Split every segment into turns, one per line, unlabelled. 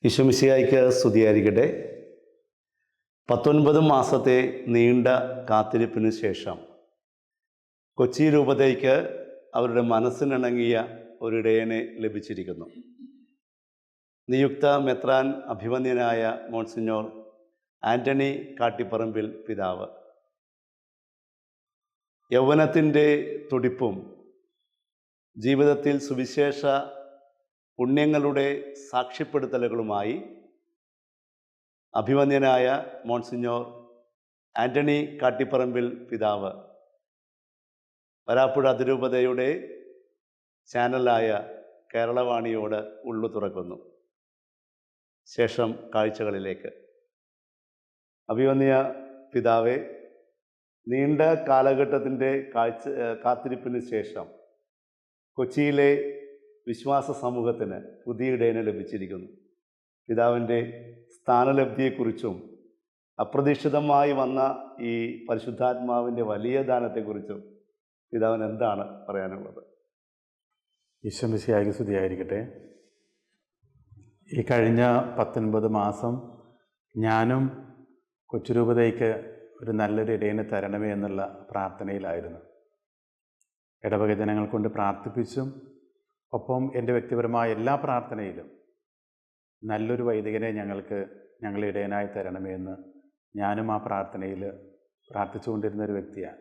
ഈശോമിശിഹായ്ക്ക് സ്തുതിയായിരിക്കട്ടെ. 19 മാസത്തെ നീണ്ട കാത്തിരിപ്പിന് ശേഷം കൊച്ചി രൂപതയ്ക്ക് അവരുടെ മനസ്സിനിണങ്ങിയ ഒരിടയനെ ലഭിച്ചിരിക്കുന്നു. നിയുക്ത മെത്രാൻ അഭിവന്ദ്യനായ മോൺസിഞ്ഞോർ ആൻ്റണി കാട്ടിപ്പറമ്പിൽ പിതാവ്. യൗവനത്തിൻ്റെ തുടിപ്പും ജീവിതത്തിൽ സുവിശേഷ പുണ്യങ്ങളുടെ സാക്ഷ്യപ്പെടുത്തലുകളുമായി അഭിവന്ദ്യനായ മോൺസിഞ്ഞോർ ആൻ്റണി കാട്ടിപ്പറമ്പിൽ പിതാവ് വരാപ്പുഴ അതിരൂപതയുടെ ചാനലായ കേരളവാണിയോട് ഉള്ളു തുറക്കുന്നു. ശേഷം കാഴ്ചകളിലേക്ക്. അഭിവന്ദ്യ പിതാവെ, നീണ്ട കാലഘട്ടത്തിൻ്റെ കാത്തിരിപ്പിന് ശേഷം കൊച്ചിയിലെ വിശ്വാസ സമൂഹത്തിന് പുതിയ ഇടയനെ ലഭിച്ചിരിക്കുന്നു. പിതാവിൻ്റെ സ്ഥാനലബ്ധിയെക്കുറിച്ചും അപ്രതീക്ഷിതമായി വന്ന ഈ പരിശുദ്ധാത്മാവിൻ്റെ വലിയ ദാനത്തെക്കുറിച്ചും പിതാവിന് എന്താണ് പറയാനുള്ളത്?
ഈശോമിശിഹായ്ക്ക് സ്തുതിയായിരിക്കട്ടെ. ഈ കഴിഞ്ഞ 19 മാസം ഞാനും കൊച്ചുരൂപതയ്ക്ക് ഒരു നല്ലൊരു ഇടയനെ തരണമേ എന്നുള്ള പ്രാർത്ഥനയിലായിരുന്നു. ഇടവക ജനങ്ങൾ കൊണ്ട് പ്രാർത്ഥിപ്പിച്ചും ഒപ്പം എൻ്റെ വ്യക്തിപരമായ എല്ലാ പ്രാർത്ഥനയിലും നല്ലൊരു വൈദികനെ ഞങ്ങളെ ഇടയനായി തരണമേ എന്ന് ഞാനും ആ പ്രാർത്ഥനയിൽ പ്രാർത്ഥിച്ചുകൊണ്ടിരുന്ന ഒരു വ്യക്തിയാണ്.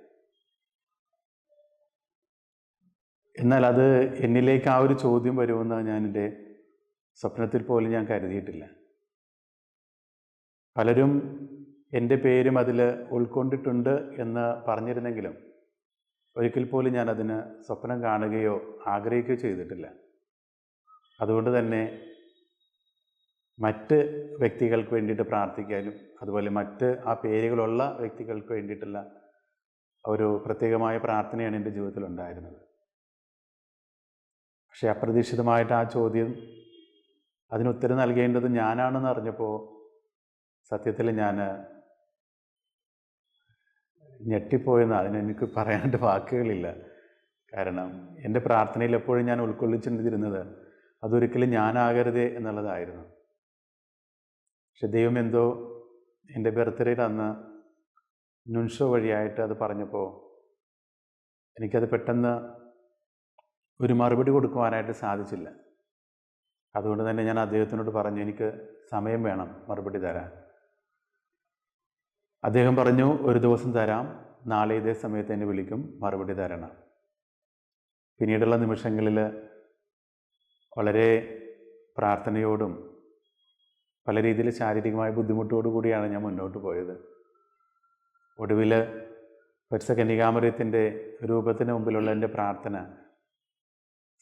എന്നാൽ അത് എന്നിലേക്ക് ആ ഒരു ചോദ്യം വരുമെന്ന് ഞാൻ എൻ്റെ സ്വപ്നത്തിൽ പോലും ഞാൻ കരുതിയിട്ടില്ല. പലരും എൻ്റെ പേരും അതിൽ ഉൾക്കൊണ്ടിട്ടുണ്ട് എന്ന് പറഞ്ഞിരുന്നെങ്കിലും ഒരിക്കൽ പോലും ഞാൻ അതിന് സ്വപ്നം കാണുകയോ ആഗ്രഹിക്കുകയോ ചെയ്തിട്ടില്ല. അതുകൊണ്ട് തന്നെ മറ്റ് വ്യക്തികൾക്ക് വേണ്ടിയിട്ട് പ്രാർത്ഥിക്കാനും അതുപോലെ മറ്റ് ആ പേരുകളുള്ള വ്യക്തികൾക്ക് വേണ്ടിയിട്ടുള്ള ഒരു പ്രത്യേകമായ പ്രാർത്ഥനയാണ് എൻ്റെ ജീവിതത്തിൽ ഉണ്ടായിരുന്നത്. പക്ഷേ അപ്രതീക്ഷിതമായിട്ട് ആ ചോദ്യം അതിന് ഉത്തരം നൽകേണ്ടത് ഞാനാണെന്ന് അറിഞ്ഞപ്പോൾ സത്യത്തിൽ ഞാൻ ഞെട്ടിപ്പോയെന്ന് അതിനെനിക്ക് പറയാനായിട്ട് വാക്കുകളില്ല. കാരണം എൻ്റെ പ്രാർത്ഥനയിൽ എപ്പോഴും ഞാൻ ഉൾക്കൊള്ളിച്ചിരുന്നത് അതൊരിക്കലും ഞാനാകരുതേ എന്നുള്ളതായിരുന്നു. പക്ഷെ ദൈവം എന്തോ എൻ്റെ ബർത്ത്ഡേയിൽ അന്ന് നുൻഷോ വഴിയായിട്ട് അത് പറഞ്ഞപ്പോൾ എനിക്കത് പെട്ടെന്ന് ഒരു മറുപടി കൊടുക്കുവാനായിട്ട് സാധിച്ചില്ല. അതുകൊണ്ട് തന്നെ ഞാൻ അദ്ദേഹത്തിനോട് പറഞ്ഞു, എനിക്ക് സമയം വേണം മറുപടി തരാൻ. അദ്ദേഹം പറഞ്ഞു, ഒരു ദിവസം തരാം, നാളെ ഇതേ സമയത്ത് എന്നെ വിളിക്കും, മറുപടി തരണം. പിന്നീടുള്ള നിമിഷങ്ങളിൽ വളരെ പ്രാർത്ഥനയോടും പല രീതിയിൽ ശാരീരികമായ ബുദ്ധിമുട്ടോടു കൂടിയാണ് ഞാൻ മുന്നോട്ട് പോയത്. ഒടുവിൽ പരിശുദ്ധ കന്യകാമറിയത്തിൻ്റെ രൂപത്തിന് മുമ്പിലുള്ള എൻ്റെ പ്രാർത്ഥന,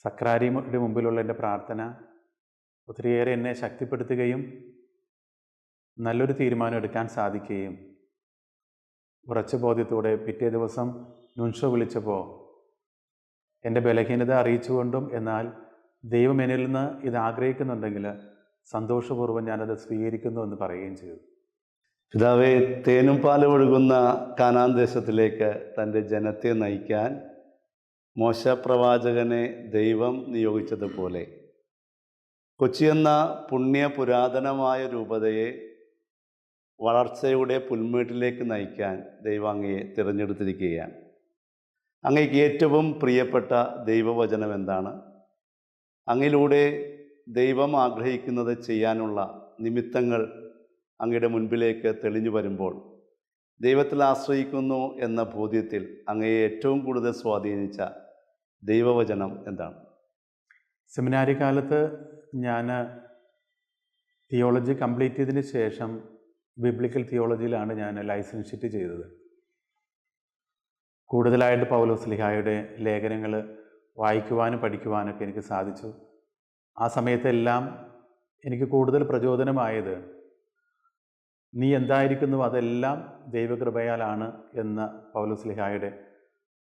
സക്രാരിയുടെ മുമ്പിലുള്ള എൻ്റെ പ്രാർത്ഥന ഒത്തിരിയേറെ എന്നെ ശക്തിപ്പെടുത്തുകയും നല്ലൊരു തീരുമാനം എടുക്കാൻ സാധിക്കുകയും ഉറച്ച ബോധ്യത്തോടെ പിറ്റേ ദിവസം നുൻഷോ വിളിച്ചപ്പോൾ എൻ്റെ ബലഹീനത അറിയിച്ചുകൊണ്ടും എന്നാൽ ദൈവം എന്നിൽ നിന്ന് ഇത് ആഗ്രഹിക്കുന്നുണ്ടെങ്കിൽ സന്തോഷപൂർവ്വം ഞാനത് സ്വീകരിക്കുന്നു എന്ന് പറയുകയും ചെയ്തു.
പിതാവേ, തേനും പാലും ഒഴുകുന്ന കാനാൻ ദേശത്തിലേക്ക് തൻ്റെ ജനത്തെ നയിക്കാൻ മോശ പ്രവാചകനെ ദൈവം നിയോഗിച്ചതുപോലെ കൊച്ചി എന്ന പുണ്യ പുരാതനമായ രൂപതയെ വളർച്ചയുടെ പുൽമേട്ടിലേക്ക് നയിക്കാൻ ദൈവം അങ്ങയെ തിരഞ്ഞെടുത്തിരിക്കുകയാണ്. അങ്ങയ്ക്ക് ഏറ്റവും പ്രിയപ്പെട്ട ദൈവവചനം എന്താണ്? അങ്ങയിലൂടെ ദൈവം ആഗ്രഹിക്കുന്നത് ചെയ്യാനുള്ള നിമിത്തങ്ങൾ അങ്ങയുടെ മുൻപിലേക്ക് തെളിഞ്ഞു വരുമ്പോൾ ദൈവത്തിൽ ആശ്രയിക്കുന്നു എന്ന ബോധ്യത്തിൽ അങ്ങയെ ഏറ്റവും കൂടുതൽ സ്വാധീനിച്ച ദൈവവചനം എന്താണ്?
സെമിനാരി കാലത്ത് ഞാൻ തിയോളജി കംപ്ലീറ്റ് ചെയ്തതിന് ശേഷം ബിബ്ലിക്കൽ തിയോളജിയിലാണ് ഞാൻ ലൈസൻഷിപ്പ് ചെയ്തത്. കൂടുതലായിട്ട് പൗലോസ്ലീഹായുടെ ലേഖനങ്ങൾ വായിക്കുവാനും പഠിക്കുവാനൊക്കെ എനിക്ക് സാധിച്ചു. ആ സമയത്തെല്ലാം എനിക്ക് കൂടുതൽ പ്രചോദനമായത് നീ എന്തായിരിക്കുന്നു അതെല്ലാം ദൈവകൃപയാലാണ് എന്ന പൗലോസ്ലീഹായുടെ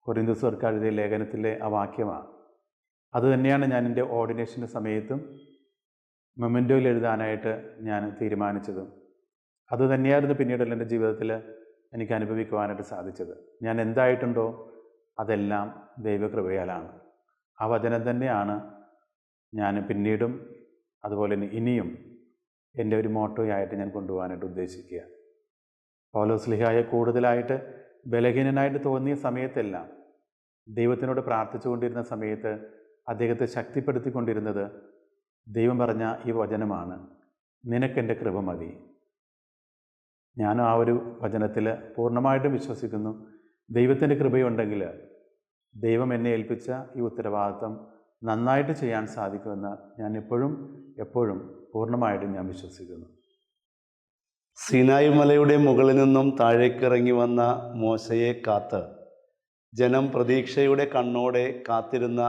കൊരിന്ത്യർക്ക് എഴുതിയ ലേഖനത്തിലെ ആ വാക്യമാണ്. അതുതന്നെയാണ് ഞാൻ എൻ്റെ ഓർഡിനേഷൻ്റെ സമയത്തും മൊമെൻറ്റോയിൽ എഴുതാനായിട്ട് ഞാൻ തീരുമാനിച്ചതും. അതുതന്നെയായിരുന്നു പിന്നീടുള്ള എൻ്റെ ജീവിതത്തിൽ എനിക്ക് അനുഭവിക്കുവാനായിട്ട് സാധിച്ചത്. ഞാൻ എന്തായിട്ടുണ്ടോ അതെല്ലാം ദൈവകൃപയാലാണ്. ആ വചനം തന്നെയാണ് ഞാൻ പിന്നീടും അതുപോലെ തന്നെ ഇനിയും എൻ്റെ ഒരു മോട്ടോയായിട്ട് ഞാൻ കൊണ്ടുപോകാനായിട്ട് ഉദ്ദേശിക്കുക. പൗലോസ്ലീഹായെ കൂടുതലായിട്ട് ബലഹീനനായിട്ട് തോന്നിയ സമയത്തെല്ലാം ദൈവത്തിനോട് പ്രാർത്ഥിച്ചുകൊണ്ടിരുന്ന സമയത്ത് അദ്ദേഹത്തെ ശക്തിപ്പെടുത്തിക്കൊണ്ടിരുന്നത് ദൈവം പറഞ്ഞ ഈ വചനമാണ്, നിനക്കെൻ്റെ കൃപ മതി. ഞാൻ ആ ഒരു വചനത്തിൽ പൂർണ്ണമായിട്ടും വിശ്വസിക്കുന്നു. ദൈവത്തിൻ്റെ കൃപയുണ്ടെങ്കിൽ ദൈവം എന്നെ ഏൽപ്പിച്ച ഈ ഉത്തരവാദിത്വം നന്നായിട്ട് ചെയ്യാൻ സാധിക്കുമെന്ന് ഞാൻ എപ്പോഴും പൂർണ്ണമായിട്ടും ഞാൻ വിശ്വസിക്കുന്നു.
സീനായി മലയുടെ മുകളിൽ നിന്നും താഴേക്കിറങ്ങി വന്ന മോശയെ കാത്ത് ജനം പ്രതീക്ഷയുടെ കണ്ണോടെ കാത്തിരുന്ന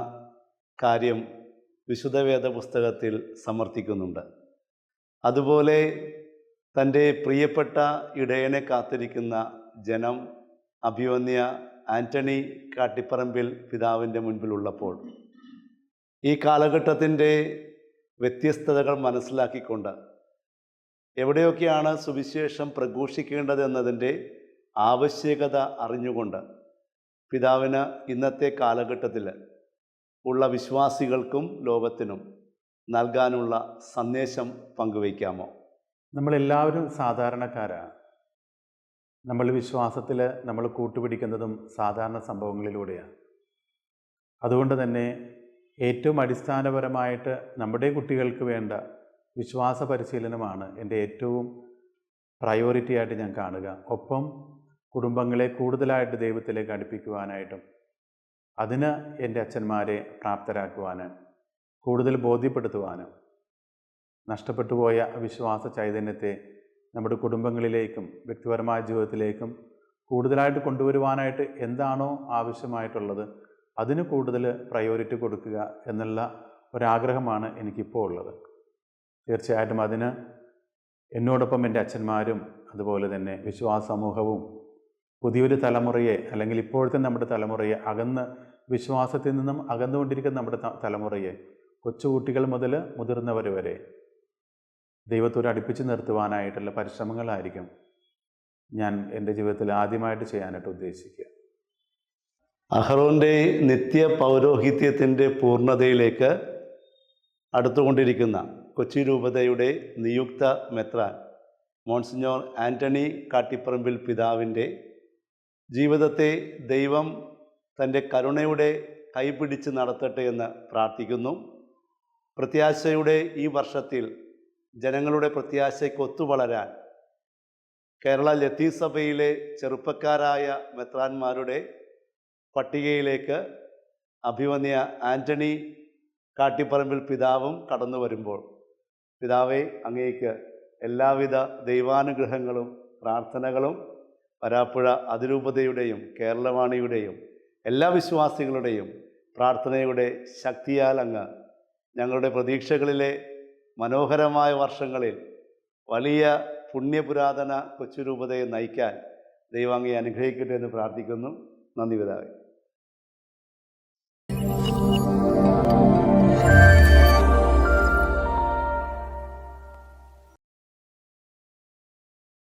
കാര്യം വിശുദ്ധ വേദ പുസ്തകത്തിൽ സമർത്ഥിക്കുന്നുണ്ട്. അതുപോലെ തൻ്റെ പ്രിയപ്പെട്ട ഇടയനെ കാത്തിരിക്കുന്ന ജനം അഭിവന്യ ആൻ്റണി കാട്ടിപ്പറമ്പിൽ പിതാവിൻ്റെ മുൻപിലുള്ളപ്പോൾ ഈ കാലഘട്ടത്തിൻ്റെ വ്യത്യസ്തതകൾ മനസ്സിലാക്കിക്കൊണ്ട് എവിടെയൊക്കെയാണ് സുവിശേഷം പ്രഘോഷിക്കേണ്ടതെന്നതിൻ്റെ ആവശ്യകത അറിഞ്ഞുകൊണ്ട് പിതാവിന് ഇന്നത്തെ കാലഘട്ടത്തിൽ ഉള്ള വിശ്വാസികൾക്കും ലോകത്തിനും നൽകാനുള്ള സന്ദേശം പങ്കുവയ്ക്കാമോ?
നമ്മളെല്ലാവരും സാധാരണക്കാരാണ്. നമ്മൾ വിശ്വാസത്തിൽ നമ്മൾ കൂട്ടുപിടിക്കുന്നതും സാധാരണ സംഭവങ്ങളിലൂടെയാണ്. അതുകൊണ്ട് തന്നെ ഏറ്റവും അടിസ്ഥാനപരമായിട്ട് നമ്മുടെ കുട്ടികൾക്ക് വേണ്ട വിശ്വാസ പരിശീലനമാണ് എൻ്റെ ഏറ്റവും പ്രയോറിറ്റി ആയിട്ട് ഞാൻ കാണുക. ഒപ്പം കുടുംബങ്ങളെ കൂടുതലായിട്ട് ദൈവത്തിലേക്ക് അടുപ്പിക്കുവാനായിട്ടും അതിന് എൻ്റെ അച്ഛന്മാരെ പ്രാപ്തരാക്കുവാനും കൂടുതൽ ബോധ്യപ്പെടുത്തുവാനും നഷ്ടപ്പെട്ടു പോയ വിശ്വാസ ചൈതന്യത്തെ നമ്മുടെ കുടുംബങ്ങളിലേക്കും വ്യക്തിപരമായ ജീവിതത്തിലേക്കും കൂടുതലായിട്ട് കൊണ്ടുവരുവാനായിട്ട് എന്താണോ ആവശ്യമായിട്ടുള്ളത് അതിന് കൂടുതൽ പ്രയോറിറ്റി കൊടുക്കുക എന്നുള്ള ഒരാഗ്രഹമാണ് എനിക്കിപ്പോൾ ഉള്ളത്. തീർച്ചയായിട്ടും അതിന് എന്നോടൊപ്പം എൻ്റെ അച്ഛന്മാരും അതുപോലെ തന്നെ വിശ്വാസ സമൂഹവും പുതിയൊരു തലമുറയെ അല്ലെങ്കിൽ ഇപ്പോഴത്തെ നമ്മുടെ തലമുറയെ വിശ്വാസത്തിൽ നിന്നും അകന്നുകൊണ്ടിരിക്കുന്ന നമ്മുടെ തലമുറയെ കൊച്ചുകുട്ടികൾ മുതൽ മുതിർന്നവർ വരെ ദൈവത്തോട് അടുപ്പിച്ച് നിർത്തുവാനായിട്ടുള്ള പരിശ്രമങ്ങളായിരിക്കും ഞാൻ എൻ്റെ ജീവിതത്തിൽ ആദ്യമായിട്ട് ചെയ്യാനായിട്ട് ഉദ്ദേശിക്കുക.
അഹറോൻ്റെ നിത്യ പൗരോഹിത്യത്തിൻ്റെ പൂർണ്ണതയിലേക്ക് അടുത്തുകൊണ്ടിരിക്കുന്ന കൊച്ചി രൂപതയുടെ നിയുക്ത മെത്രാൻ മോൺസിഞ്ഞോർ ആൻ്റണി കാട്ടിപ്പറമ്പിൽ പിതാവിൻ്റെ ജീവിതത്തെ ദൈവം തൻ്റെ കരുണയുടെ കൈപിടിച്ച് നടത്തട്ടെ എന്ന് പ്രാർത്ഥിക്കുന്നു. പ്രത്യാശയുടെ ഈ വർഷത്തിൽ ജനങ്ങളുടെ പ്രത്യാശയ്ക്ക് ഒത്തുവളരാൻ കേരള ലത്തീൻ സഭയിലെ ചെറുപ്പക്കാരായ മെത്രാന്മാരുടെ പട്ടികയിലേക്ക് അഭിവന്യ ആൻ്റണി കാട്ടിപ്പറമ്പിൽ പിതാവും കടന്നു വരുമ്പോൾ പിതാവെ, അങ്ങേക്ക് എല്ലാവിധ ദൈവാനുഗ്രഹങ്ങളും പ്രാർത്ഥനകളും വരാപ്പുഴ അതിരൂപതയുടെയും കേരളവാണിയുടെയും എല്ലാ വിശ്വാസികളുടെയും പ്രാർത്ഥനയുടെ ശക്തിയാൽ അങ്ങ് ഞങ്ങളുടെ പ്രതീക്ഷകളിലെ മനോഹരമായ വർഷങ്ങളിൽ വലിയ പുണ്യപുരാതന കൊച്ചുരൂപതയെ നയിക്കാൻ ദൈവം അങ്ങയെ അനുഗ്രഹിക്കട്ടെ എന്ന് പ്രാർത്ഥിക്കുന്നു. നന്ദി പിതാവേ.